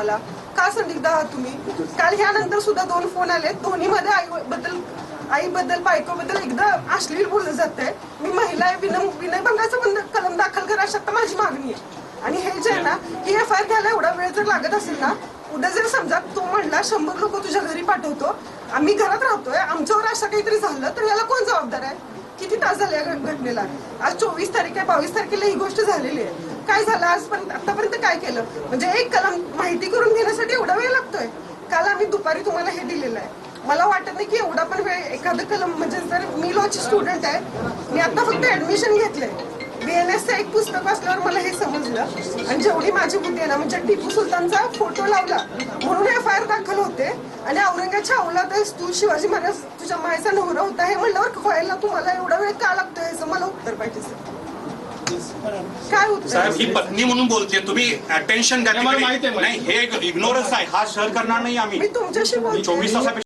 आम्हाला? का संदिग्ध आहात तुम्ही? काल ह्यानंतर सुद्धा 2 फोन आले, दोन्हीमध्ये आईबद्दल बायकोबद्दल एकदम अश्लील बोललं जातंय. मी महिला आहे, विनयभंगाचं कलम दाखल करा अशी आता माझी मागणी आहे. आणि हे जे आहे ना, ही FIR घ्यायला एवढा वेळ जर लागत असेल ना, उद्या जर समजा तो म्हणला 100 लोक तुझ्या घरी पाठवतो, आम्ही घरात राहतोय, आमच्यावर असं काहीतरी झालं तर याला कोण जबाबदार आहे? किती तास झाले या घटनेला? आज 24 तारीख आहे, 22 तारखेला ही गोष्ट झालेली आहे. काय झालं आजपर्यंत? आतापर्यंत काय केलं? म्हणजे एक कलम माहिती करून घेण्यासाठी एवढा वेळ लागतोय. काल आम्ही दुपारी तुम्हाला हे दिलेलं आहे. मला वाटत नाही की एवढा पण वेळ एखादं कलम, म्हणजे जर मी लॉची स्टुडंट आहे, मी आता फक्त ऍडमिशन घेतलंय. BNSचं एक पुस्तक वाचल्यावर मला हे समजलं. आणि जेवढी माझी बुद्धी आहे ना, म्हणजे टिपू सुलतानचा फोटो लावला म्हणून FIR दाखल होते. आणि औरंगाच्या अवलाद तू शिवाजी महाराज तुझ्या मायचा नवरा होता हे म्हणल्यावर व्हायला तुम्हाला एवढा वेळ का लागतोय याचं मला उत्तर पाहिजे सर. काय उत्तर? साहेब ही पत्नी म्हणून बोलते, तुम्ही अटेन्शन द्या. मला माहिती आहे. नाही, हे इग्नोरन्स आहे, हा शहर करणार नाही आम्ही. मी तुमच्याशी बोलते. 24 तासापेक्षा